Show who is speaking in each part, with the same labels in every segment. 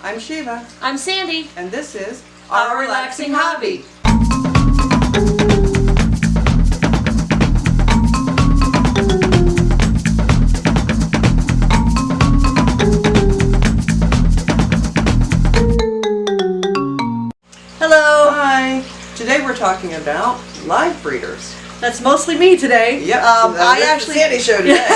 Speaker 1: I'm Shiva.
Speaker 2: I'm Sandy.
Speaker 1: And this is
Speaker 2: Our Relaxing Hobby. Hello.
Speaker 1: Hi. Today we're talking about live breeders.
Speaker 2: That's mostly me today.
Speaker 1: Yep.
Speaker 2: I actually
Speaker 1: Sandy show today.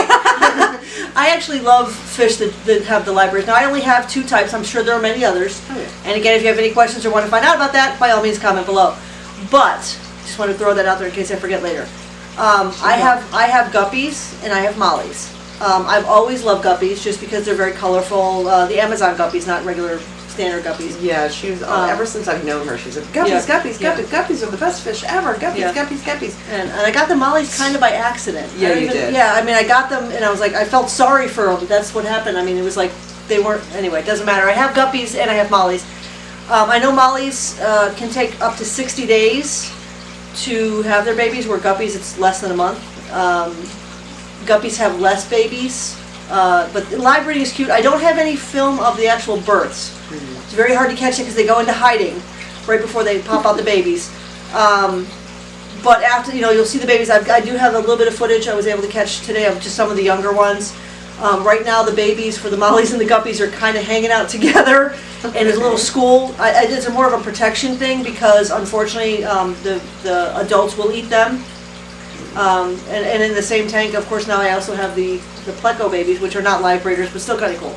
Speaker 2: I actually love fish that have the live breeders. Now I only have 2 types. I'm sure there are many others.
Speaker 1: Oh, yeah.
Speaker 2: And again, if you have any questions or want to find out about that, by all means comment below. But just want to throw that out there in case I forget later. I have guppies and I have mollies. I've always loved guppies just because they're very colorful. The Amazon guppies, not regular standard guppies.
Speaker 1: Yeah, she was, ever since I've known her, she's like, guppies, guppies, guppies, guppies are the best fish ever. Guppies, guppies, guppies.
Speaker 2: And I got the mollies kind of by accident.
Speaker 1: Yeah, you did.
Speaker 2: Yeah, I mean, I got them and I was like, I felt sorry for them, but that's what happened. I mean, it was like, they weren't, anyway, it doesn't matter. I have guppies and I have mollies. I know mollies can take up to 60 days to have their babies, where guppies, it's less than a month. Guppies have less babies, but live breeding is cute. I don't have any film of the actual births. It's very hard to catch it because they go into hiding right before they pop out the babies. But after, you'll see the babies. I do have a little bit of footage I was able to catch today of just some of the younger ones. Right now the babies for the mollies and the guppies are kind of hanging out together in a little school. It's more of a protection thing because unfortunately the adults will eat them. And in the same tank, of course, now I also have the pleco babies, which are not live breeders, but still kind of cool.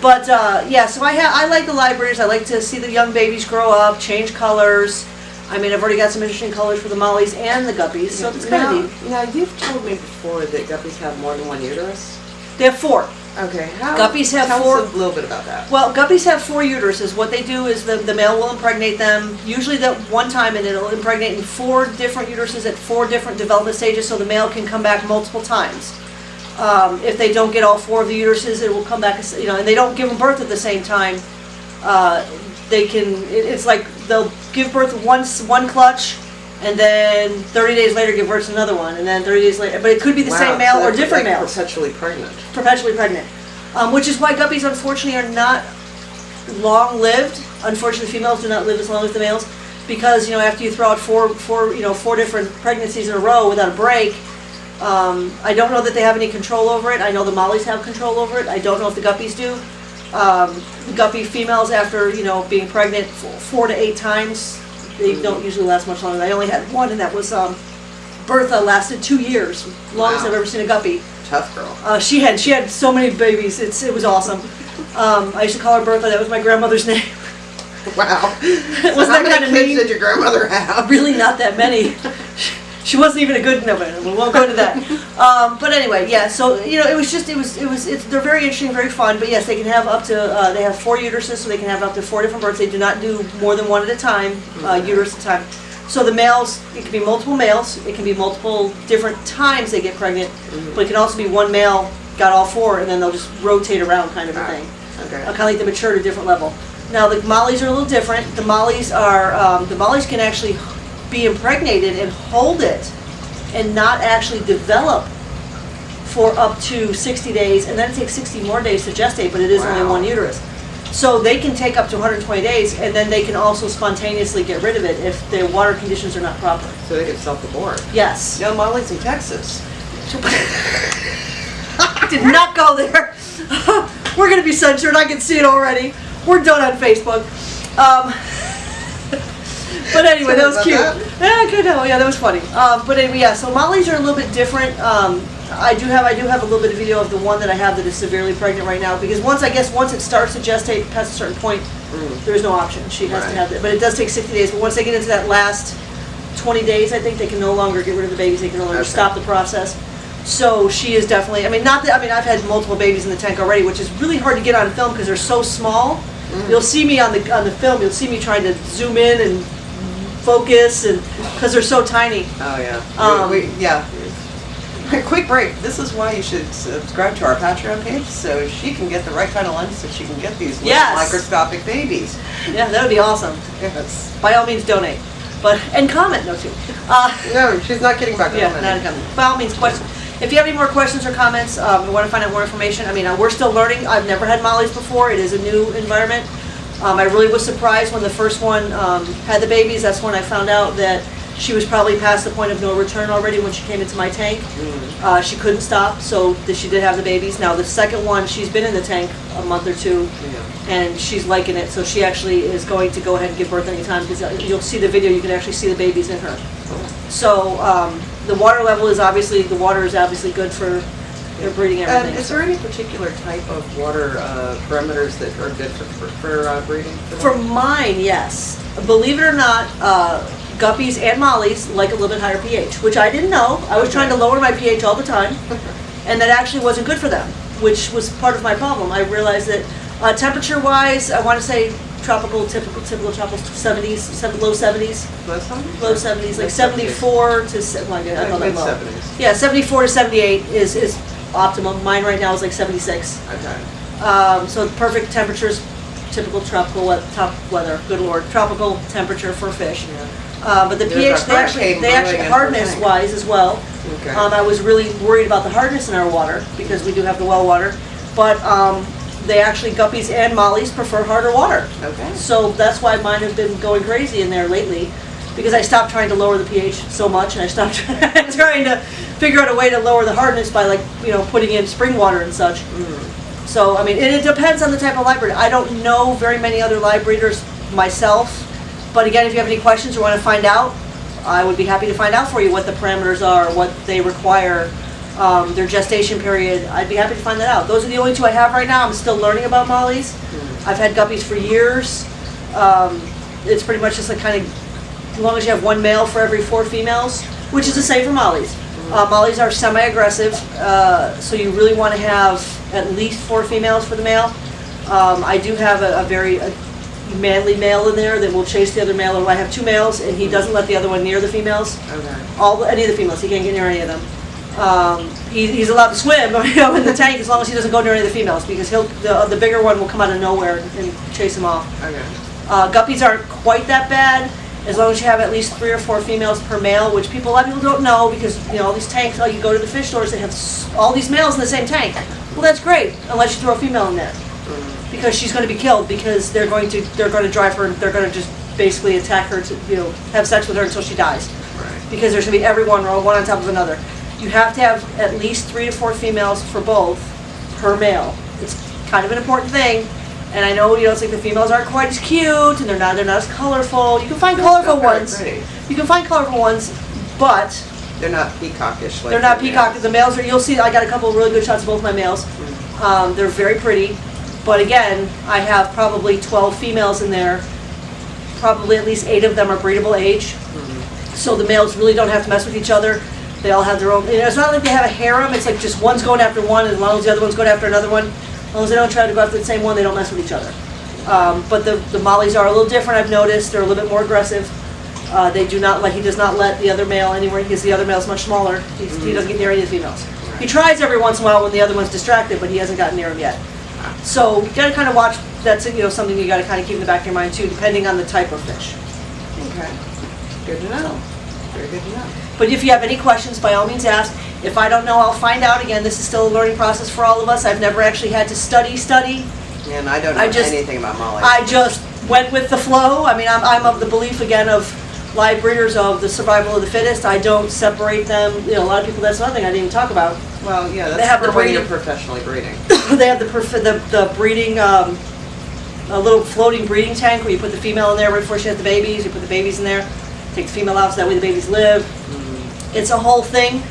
Speaker 2: But yeah, so I like the live breeders. I like to see the young babies grow up, change colors. I mean, I've already got some interesting colors for the mollies and the guppies, so it's kind of neat.
Speaker 1: Now, you've told me before that guppies have more than 1 uterus.
Speaker 2: They have 4.
Speaker 1: Okay,
Speaker 2: Guppies have
Speaker 1: tell
Speaker 2: 4.
Speaker 1: us a little bit about that.
Speaker 2: Well, guppies have 4 uteruses. What they do is the male will impregnate them, usually that one time, and it'll impregnate in 4 different uteruses at 4 different development stages, so the male can come back multiple times. If they don't get all 4 of the uteruses, it will come back, and they don't give them birth at the same time. It's like they'll give birth one clutch, and then 30 days later give birth to another one, and then 30 days later, but it could be the same male or different males.
Speaker 1: Perpetually pregnant.
Speaker 2: Perpetually pregnant. Which is why guppies, unfortunately, are not long-lived. Unfortunately, females do not live as long as the males, because after you throw out four different pregnancies in a row without a break, I don't know that they have any control over it. I know the mollies have control over it. I don't know if the guppies do. The guppy females, after being pregnant 4 to 8 times, they don't usually last much longer. I only had one, and that was Bertha. Lasted 2 years, longest I've ever seen a guppy.
Speaker 1: Tough girl.
Speaker 2: She had so many babies. It was awesome. I used to call her Bertha. That was my grandmother's name.
Speaker 1: Wow.
Speaker 2: Wasn't
Speaker 1: How
Speaker 2: that
Speaker 1: many
Speaker 2: kind of
Speaker 1: kids
Speaker 2: mean?
Speaker 1: did your grandmother have?
Speaker 2: Really, not that many. She wasn't even a good. No, but we won't go into that. But anyway, yeah. So they're very interesting, very fun. But yes, they can have up to. They have 4 uteruses, so they can have up to 4 different births. They do not do more than 1 at a time, uterus at a time. So the males, it can be multiple males. It can be multiple different times they get pregnant. But it can also be one male got all 4, and then they'll just rotate around, kind of a thing.
Speaker 1: Okay.
Speaker 2: Kind of like they mature at a different level. Now the mollies are a little different. The mollies can actually be impregnated and hold it and not actually develop for up to 60 days, and then it takes 60 more days to gestate, but it is only 1 uterus. So they can take up to 120 days, and then they can also spontaneously get rid of it if their water conditions are not proper.
Speaker 1: So they can self-abort.
Speaker 2: Yes.
Speaker 1: No, mollies in Texas.
Speaker 2: Did not go there. We're going to be censored. I can see it already. We're done on Facebook. But anyway, that was cute. Yeah, good. Yeah, that was funny. But anyway, yeah. So mollies are a little bit different. I do have a little bit of video of the one that I have that is severely pregnant right now, because once it starts to gestate past a certain point, there's no option. She has to have it. But it does take 60 days. But once they get into that last 20 days, I think they can no longer get rid of the babies. They can no longer stop the process. So she is definitely. I've had multiple babies in the tank already, which is really hard to get on film because they're so small. You'll see me on the film. You'll see me trying to zoom in and focus, and because they're so tiny.
Speaker 1: Oh yeah. Quick break. This is why you should subscribe to our Patreon page, so she can get the right kind of lens, so she can get these little microscopic babies.
Speaker 2: Yeah, that would be awesome.
Speaker 1: Yes.
Speaker 2: By all means, donate, and comment. No, too.
Speaker 1: No, she's not kidding about
Speaker 2: commenting. Yeah, not commenting. By all means, question. If you have any more questions or comments, you want to find out more information, we're still learning. I've never had mollies before. It is a new environment. I really was surprised when the first one had the babies. That's when I found out that she was probably past the point of no return already when she came into my tank. She couldn't stop, so she did have the babies. Now the second one, she's been in the tank a month or two, and she's liking it. So she actually is going to go ahead and give birth anytime, because you'll see the video. You can actually see the babies in her. So the water level is obviously good for their breeding and everything.
Speaker 1: Is there any particular type of water parameters that are good for breeding?
Speaker 2: For mine, yes. Believe it or not, Guppies and Mollies like a little bit higher pH, which I didn't know. I was trying to lower my pH all the time, and that actually wasn't good for them, which was part of my problem. I realized that temperature-wise, I want to say typical tropical 70s, low 70s. Low 70s, like 74 to, well, I call that low.
Speaker 1: 70s.
Speaker 2: Yeah, 74 to 78 is optimum. Mine right now is like 76.
Speaker 1: Okay.
Speaker 2: So perfect temperatures, typical tropical weather, good lord, tropical temperature for fish. But the pH, they actually hardness-wise as well.
Speaker 1: Okay.
Speaker 2: I was really worried about the hardness in our water, because we do have the well water. But they actually, Guppies and Mollies, prefer harder water.
Speaker 1: Okay.
Speaker 2: So that's why mine have been going crazy in there lately, because I stopped trying to lower the pH so much, and I stopped trying to figure out a way to lower the hardness by, like, putting in spring water and such. So, I mean, and it depends on the type of live breeder. I don't know very many other live breeders myself, but again, if you have any questions or want to find out, I would be happy to find out for you what the parameters are, what they require, their gestation period. I'd be happy to find that out. Those are the only two I have right now. I'm still learning about Mollies. I've had Guppies for years. It's pretty much just a kind of, as long as you have one male for every 4 females, which is the same for Mollies. Mollies are semi-aggressive, so you really want to have at least 4 females for the male. I do have a very manly male in there that will chase the other male. I have 2 males, and he doesn't let the other one near the females.
Speaker 1: Okay.
Speaker 2: Any of the females, he can't get near any of them. He's allowed to swim, in the tank as long as he doesn't go near any of the females, because the bigger one will come out of nowhere and chase him off.
Speaker 1: Okay.
Speaker 2: Guppies aren't quite that bad, as long as you have at least 3 or 4 females per male, which a lot of people don't know, because all these tanks, you go to the fish stores, they have all these males in the same tank. Well, that's great, unless you throw a female in there, because she's going to be killed, because they're going to drive her, they're going to just basically attack her to have sex with her until she dies, because there's going to be one on top of another. You have to have at least 3 to 4 females for both per male. It's kind of an important thing. And I know, it's like the females aren't quite as cute, and they're not as colorful. You can find colorful ones. You can find colorful ones, but
Speaker 1: they're not peacockish.
Speaker 2: They're not peacock. The males are. You'll see. I got a couple of really good shots of both my males. They're very pretty, but again, I have probably 12 females in there. Probably at least 8 of them are breedable age. So the males really don't have to mess with each other. They all have their own. It's not like they have a harem. It's like just one's going after one, and as long as the other one's going after another one. As long as they don't try to go after the same one, they don't mess with each other. But the Mollies are a little different, I've noticed. They're a little bit more aggressive. He does not let the other male anywhere, because the other male's much smaller. He doesn't get near any of the females. He tries every once in a while when the other one's distracted, but he hasn't gotten near him yet. So you gotta kind of watch. That's something you gotta kind of keep in the back of your mind too, depending on the type of fish.
Speaker 1: Okay. Good to know. Very good to know.
Speaker 2: But if you have any questions, by all means ask. If I don't know, I'll find out. Again, this is still a learning process for all of us. I've never actually had to study.
Speaker 1: And I don't know anything about Mollies.
Speaker 2: I just went with the flow. I mean, I'm of the belief, again, of live breeders, of the survival of the fittest. I don't separate them. A lot of people, that's another thing I didn't even talk about.
Speaker 1: Well, yeah, that's
Speaker 2: they have
Speaker 1: for
Speaker 2: the
Speaker 1: when
Speaker 2: breeding,
Speaker 1: you're professionally breeding.
Speaker 2: They have the breeding, a little floating breeding tank where you put the female in there right before she has the babies. You put the babies in there, take the female out so that way the babies live. It's a whole thing.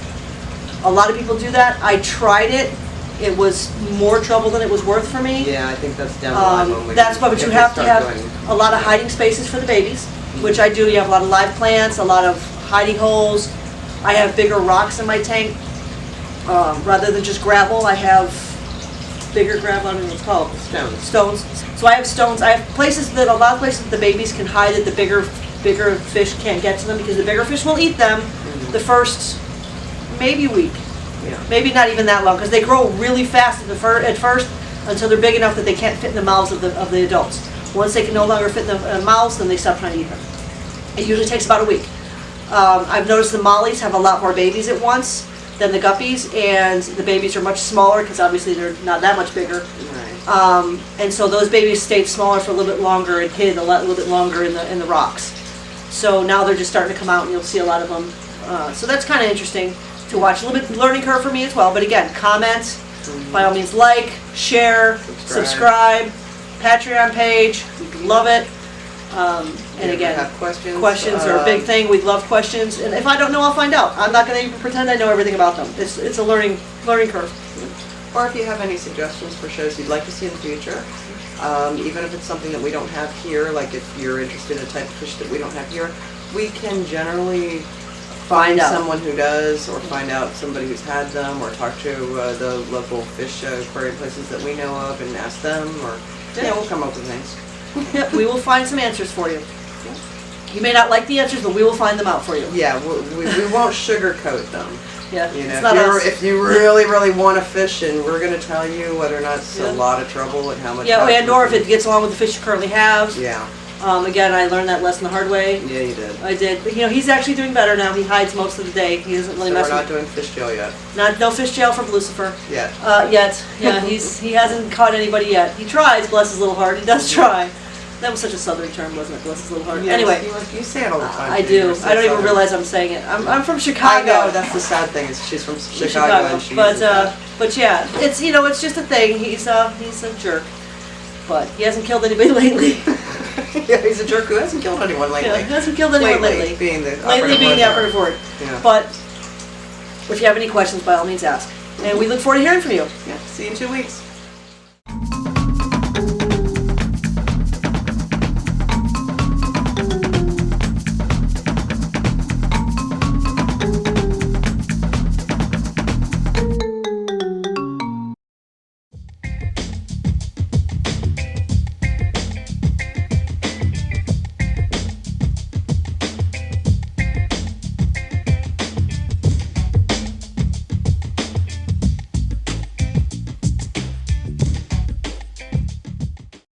Speaker 2: A lot of people do that. I tried it. It was more trouble than it was worth for me.
Speaker 1: Yeah, I think that's down the line.
Speaker 2: That's why, but you have to have a lot of hiding spaces for the babies, which I do. You have a lot of live plants, a lot of hiding holes. I have bigger rocks in my tank. Rather than just gravel, I have bigger gravel, I don't know what it's called. Stones. So I have stones. I have a lot of places that the babies can hide that the bigger fish can't get to them, because the bigger fish will eat them the first maybe week. Maybe not even that long, because they grow really fast at first until they're big enough that they can't fit in the mouths of the adults. Once they can no longer fit in the mouths, then they stop trying to eat them. It usually takes about a week. I've noticed the Mollies have a lot more babies at once than the Guppies, and the babies are much smaller, because obviously they're not that much bigger. And so those babies stayed smaller for a little bit longer and hid a little bit longer in the rocks. So now they're just starting to come out, and you'll see a lot of them. So that's kind of interesting to watch. A little bit learning curve for me as well. But again, comment, by all means, like, share, subscribe, Patreon page. We'd love it. And again,
Speaker 1: have
Speaker 2: questions are a big thing. We love questions, and if I don't know, I'll find out. I'm not going to even pretend I know everything about them. It's a learning curve.
Speaker 1: Or if you have any suggestions for shows you'd like to see in the future, even if it's something that we don't have here, like if you're interested in a type of fish that we don't have here, we can generally find someone who does, or find out somebody who's had them, or talk to the local fish aquarium places that we know of and ask them, or we'll come up with things.
Speaker 2: Yep, we will find some answers for you. You may not like the answers, but we will find them out for you.
Speaker 1: Yeah, we won't sugarcoat them.
Speaker 2: Yeah,
Speaker 1: you know,
Speaker 2: it's not us.
Speaker 1: If you really want to fish, and we're going to tell you whether or not it's a lot of trouble and how much.
Speaker 2: Yeah, and or if it gets along with the fish you currently have.
Speaker 1: Yeah.
Speaker 2: Again, I learned that lesson the hard way.
Speaker 1: Yeah, you did.
Speaker 2: I did. But, he's actually doing better now. He hides most of the day. He doesn't really mess with.
Speaker 1: We're not doing fish jail yet.
Speaker 2: No fish jail from Lucifer.
Speaker 1: Yet.
Speaker 2: Yet. Yeah, he hasn't caught anybody yet. He tries, bless his little heart. He does try. That was such a southern term, wasn't it? Bless his little heart.
Speaker 1: Yes,
Speaker 2: anyway.
Speaker 1: You say it all the time.
Speaker 2: I do. I don't even realize I'm saying it. I'm from Chicago.
Speaker 1: I know, that's the sad thing, is she's from Chicago. And she
Speaker 2: but yeah, it's it's just a thing. He's a jerk. But he hasn't killed anybody lately.
Speaker 1: Yeah, he's a jerk who hasn't killed anyone lately.
Speaker 2: Yeah, he hasn't killed anyone lately.
Speaker 1: Being the
Speaker 2: operative word.
Speaker 1: Yeah.
Speaker 2: But if you have any questions, by all means ask. And we look forward to hearing from you.
Speaker 1: Yeah, see you in 2 weeks.